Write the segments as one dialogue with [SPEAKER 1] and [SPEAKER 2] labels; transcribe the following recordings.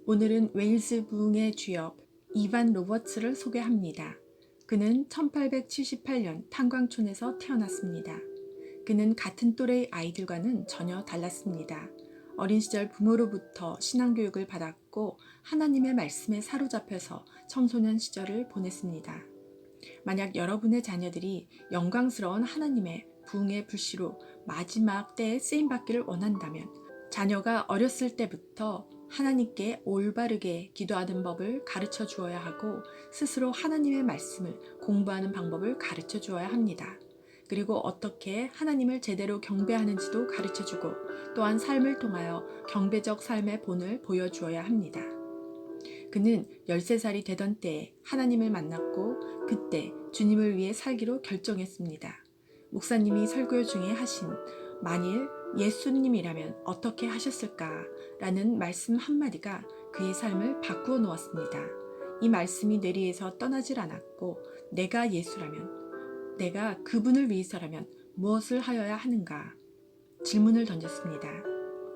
[SPEAKER 1] 오늘은 웨일스 부흥의 주역 이반 로버츠를 소개합니다. 그는 1878년 탄광촌에서 태어났습니다. 그는 같은 또래의 아이들과는 전혀 달랐습니다. 어린 시절 부모로부터 신앙교육을 받았고 하나님의 말씀에 사로잡혀서 청소년 시절을 보냈습니다. 만약 여러분의 자녀들이 영광스러운 하나님의 부흥의 불씨로 마지막 때에 쓰임받기를 원한다면 자녀가 어렸을 때부터 하나님께 올바르게 기도하는 법을 가르쳐 주어야 하고 스스로 하나님의 말씀을 공부하는 방법을 가르쳐 주어야 합니다. 그리고 어떻게 하나님을 제대로 경배하는지도 가르쳐 주고 또한 삶을 통하여 경배적 삶의 본을 보여주어야 합니다. 그는 13살이 되던 때에 하나님을 만났고 그때 주님을 위해 살기로 결정했습니다. 목사님이 설교 중에 하신 만일 예수님이라면 어떻게 하셨을까? 라는 말씀 한마디가 그의 삶을 바꾸어 놓았습니다. 이 말씀이 뇌리에서 떠나질 않았고 내가 예수라면, 내가 그분을 위해서라면 무엇을 하여야 하는가? 질문을 던졌습니다.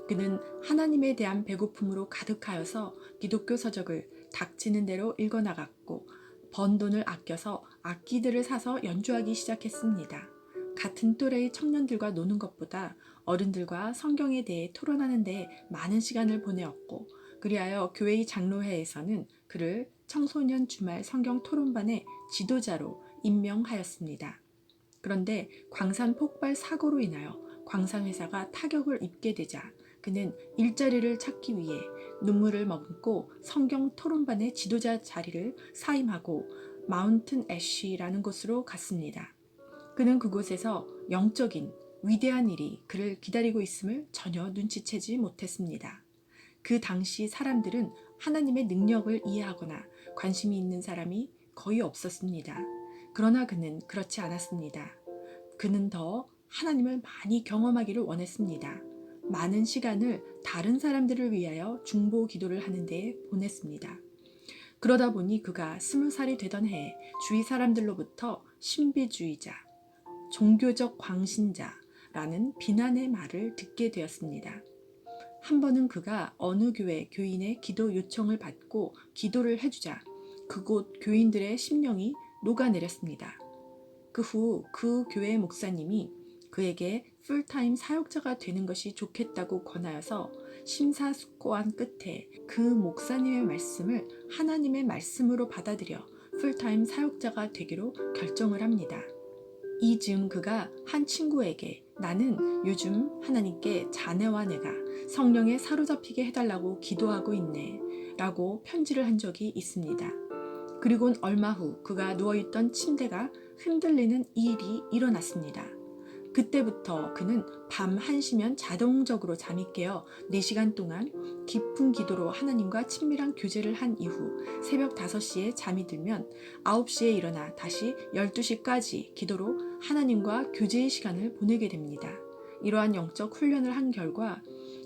[SPEAKER 1] 그는 하나님에 대한 배고픔으로 가득하여서 기독교 서적을 닥치는 대로 읽어나갔고 번 돈을 아껴서 악기들을 사서 연주하기 시작했습니다. 같은 또래의 청년들과 노는 것보다 어른들과 성경에 대해 토론하는 데 많은 시간을 보내었고 그리하여 교회의 장로회에서는 그를 청소년 주말 성경 토론반의 지도자로 임명하였습니다. 그런데 광산 폭발 사고로 인하여 광산회사가 타격을 입게 되자 그는 일자리를 찾기 위해 눈물을 머금고 성경 토론반의 지도자 자리를 사임하고 마운튼 애쉬라는 곳으로 갔습니다. 그는 그곳에서 영적인 위대한 일이 그를 기다리고 있음을 전혀 눈치채지 못했습니다. 그 당시 사람들은 하나님의 능력을 이해하거나 관심이 있는 사람이 거의 없었습니다. 그러나 그는 그렇지 않았습니다. 그는 더 하나님을 많이 경험하기를 원했습니다. 많은 시간을 다른 사람들을 위하여 중보 기도를 하는 데 보냈습니다. 그러다 보니 그가 20살이 되던 해에 주위 사람들로부터 신비주의자, 종교적 광신자라는 비난의 말을 듣게 되었습니다. 한 번은 그가 어느 교회 교인의 기도 요청을 받고 기도를 해주자 그곳 교인들의 심령이 녹아내렸습니다. 그 후 그 교회 목사님이 그에게 풀타임 사역자가 되는 것이 좋겠다고 권하여서 심사숙고한 끝에 그 목사님의 말씀을 하나님의 말씀으로 받아들여 풀타임 사역자가 되기로 결정을 합니다. 이 즈음 그가 한 친구에게 나는 요즘 하나님께 자네와 내가 성령에 사로잡히게 해달라고 기도하고 있네 라고 편지를 한 적이 있습니다. 그리곤 얼마 후 그가 누워있던 침대가 흔들리는 일이 일어났습니다. 그때부터 그는 밤 1시면 자동적으로 잠이 깨어 4시간 동안 깊은 기도로 하나님과 친밀한 교제를 한 이후 새벽 5시에 잠이 들면 9시에 일어나 다시 12시까지 기도로 하나님과 교제의 시간을 보내게 됩니다. 이러한 영적 훈련을 한 결과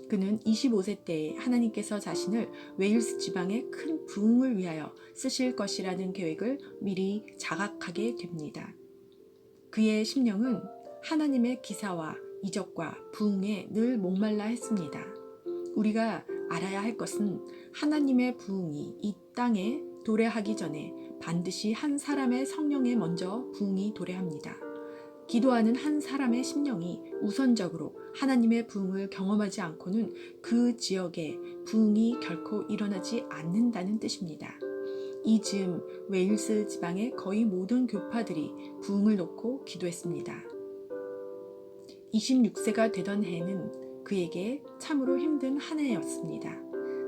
[SPEAKER 1] 그는 25세 때에 하나님께서 자신을 웨일스 지방의 큰 부흥을 위하여 쓰실 것이라는 계획을 미리 자각하게 됩니다. 그의 심령은 하나님의 기사와 이적과 부흥에 늘 목말라 했습니다. 우리가 알아야 할 것은 하나님의 부흥이 이 땅에 도래하기 전에 반드시 한 사람의 성령에 먼저 부흥이 도래합니다. 기도하는 한 사람의 심령이 우선적으로 하나님의 부흥을 경험하지 않고는 그 지역에 부흥이 결코 일어나지 않는다는 뜻입니다. 이 즈음 웨일스 지방의 거의 모든 교파들이 부흥을 놓고 기도했습니다. 26세가 되던 해는 그에게 참으로 힘든 한 해였습니다.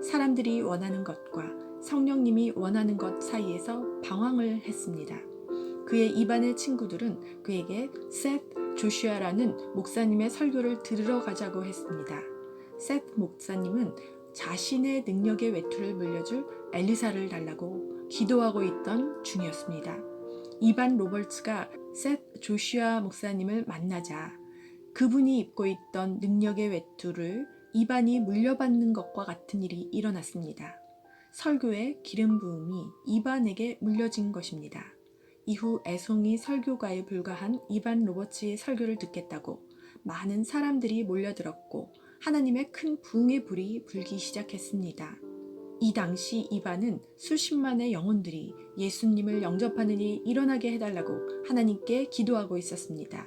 [SPEAKER 1] 사람들이 원하는 것과 성령님이 원하는 것 사이에서 방황을 했습니다. 그의 입안의 친구들은 그에게 셋 조슈아라는 목사님의 설교를 들으러 가자고 했습니다. 셋 목사님은 자신의 능력의 외투를 물려줄 엘리사를 달라고 기도하고 있던 중이었습니다. 이반 로버츠가 셋 조슈아 목사님을 만나자 그분이 입고 있던 능력의 외투를 이반이 물려받는 것과 같은 일이 일어났습니다. 설교의 기름 부음이 이반에게 물려진 것입니다. 이후 애송이 설교가에 불과한 이반 로버츠의 설교를 듣겠다고 많은 사람들이 몰려들었고 하나님의 큰 부흥의 불이 불기 시작했습니다. 이 당시 이반은 수십만의 영혼들이 예수님을 영접하는 일이 일어나게 해달라고 하나님께 기도하고 있었습니다.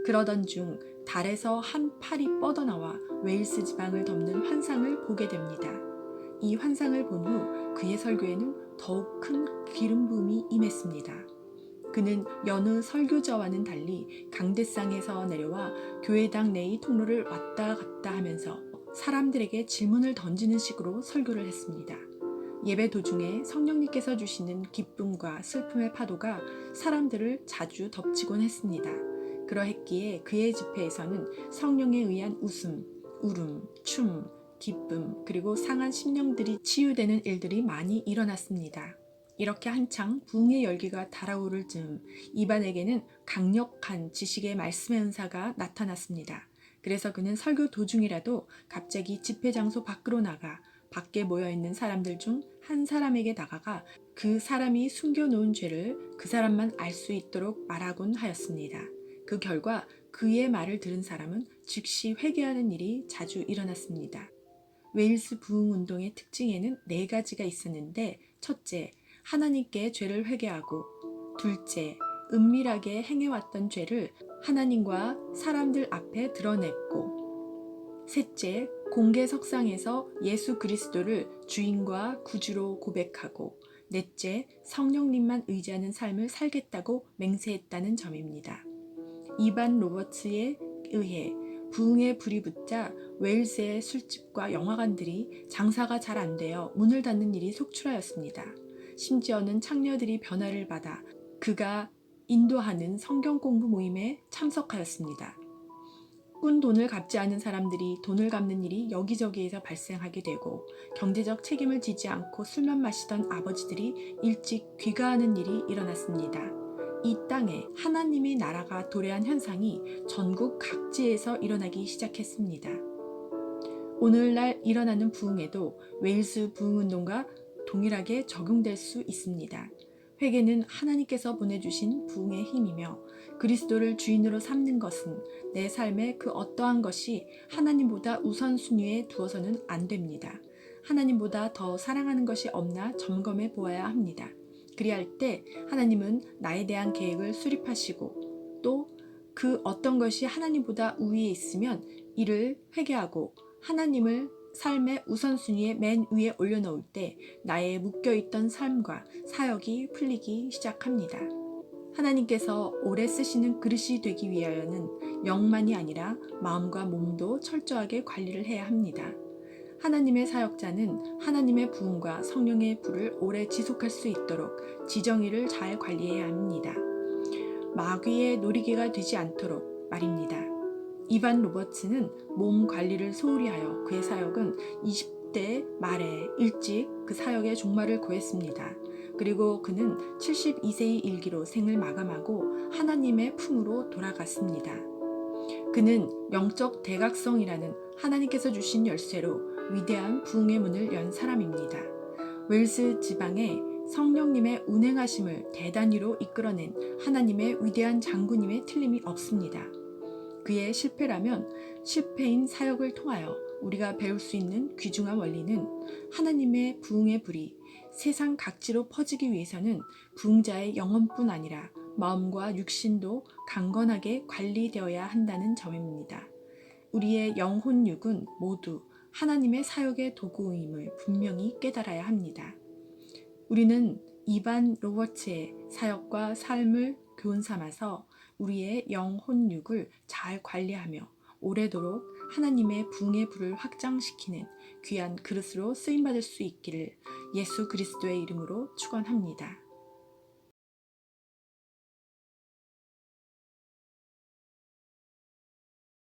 [SPEAKER 1] 그러던 중 달에서 한 팔이 뻗어나와 웨일스 지방을 덮는 환상을 보게 됩니다. 이 환상을 본 후 그의 설교에는 더욱 큰 기름 부음이 임했습니다. 그는 여느 설교자와는 달리 강대상에서 내려와 교회당 내의 통로를 왔다 갔다 하면서 사람들에게 질문을 던지는 식으로 설교를 했습니다. 예배 도중에 성령님께서 주시는 기쁨과 슬픔의 파도가 사람들을 자주 덮치곤 했습니다. 그러했기에 그의 집회에서는 성령에 의한 웃음, 울음, 춤, 기쁨, 그리고 상한 심령들이 치유되는 일들이 많이 일어났습니다. 이렇게 한창 부흥의 열기가 달아오를 즈음 이반에게는 강력한 지식의 말씀의 은사가 나타났습니다. 그래서 그는 설교 도중이라도 갑자기 집회 장소 밖으로 나가 밖에 모여있는 사람들 중 한 사람에게 다가가 그 사람이 숨겨놓은 죄를 그 사람만 알 수 있도록 말하곤 하였습니다. 그 결과 그의 말을 들은 사람은 즉시 회개하는 일이 자주 일어났습니다. 웨일스 부흥운동의 특징에는 4가지가 있었는데, 첫째, 하나님께 죄를 회개하고, 둘째, 은밀하게 행해왔던 죄를 하나님과 사람들 앞에 드러냈고, 셋째, 공개석상에서 예수 그리스도를 주인과 구주로 고백하고, 넷째, 성령님만 의지하는 삶을 살겠다고 맹세했다는 점입니다. 이반 로버츠에 의해 부흥의 불이 붙자 웨일스의 술집과 영화관들이 장사가 잘 안 되어 문을 닫는 일이 속출하였습니다. 심지어는 창녀들이 변화를 받아 그가 인도하는 성경 공부 모임에 참석하였습니다. 꾼 돈을 갚지 않은 사람들이 돈을 갚는 일이 여기저기에서 발생하게 되고, 경제적 책임을 지지 않고 술만 마시던 아버지들이 일찍 귀가하는 일이 일어났습니다. 이 땅에 하나님의 나라가 도래한 현상이 전국 각지에서 일어나기 시작했습니다. 오늘날 일어나는 부흥에도 웨일스 부흥운동과 동일하게 적용될 수 있습니다. 회개는 하나님께서 보내주신 부흥의 힘이며, 그리스도를 주인으로 삼는 것은 내 삶의 그 어떠한 것이 하나님보다 우선순위에 두어서는 안 됩니다. 하나님보다 더 사랑하는 것이 없나 점검해 보아야 합니다. 그리할 때 하나님은 나에 대한 계획을 수립하시고, 또 그 어떤 것이 하나님보다 우위에 있으면 이를 회개하고 하나님을 삶의 우선순위에 맨 위에 올려놓을 때 나의 묶여있던 삶과 사역이 풀리기 시작합니다. 하나님께서 오래 쓰시는 그릇이 되기 위하여는 영만이 아니라 마음과 몸도 철저하게 관리를 해야 합니다. 하나님의 사역자는 하나님의 부흥과 성령의 불을 오래 지속할 수 있도록 지정일을 잘 관리해야 합니다. 마귀의 놀이개가 되지 않도록 말입니다. 이반 로버츠는 몸 관리를 소홀히 하여 그의 사역은 20대 말에 일찍 그 사역의 종말을 고했습니다. 그리고 그는 72세의 일기로 생을 마감하고 하나님의 품으로 돌아갔습니다. 그는 영적 대각성이라는 하나님께서 주신 열쇠로 위대한 부흥의 문을 연 사람입니다. 웨일스 지방에 성령님의 운행하심을 대단히로 이끌어낸 하나님의 위대한 장군임에 틀림이 없습니다. 그의 실패라면 실패인 사역을 통하여 우리가 배울 수 있는 귀중한 원리는, 하나님의 부흥의 불이 세상 각지로 퍼지기 위해서는 부흥자의 영혼뿐 아니라 마음과 육신도 강건하게 관리되어야 한다는 점입니다. 우리의 영혼 육은 모두 하나님의 사역의 도구임을 분명히 깨달아야 합니다. 우리는 이반 로버츠의 사역과 삶을 교훈 삼아서 우리의 영혼 육을 잘 관리하며 오래도록 하나님의 부흥의 불을 확장시키는 귀한 그릇으로 쓰임받을 수 있기를 예수 그리스도의 이름으로 축원합니다.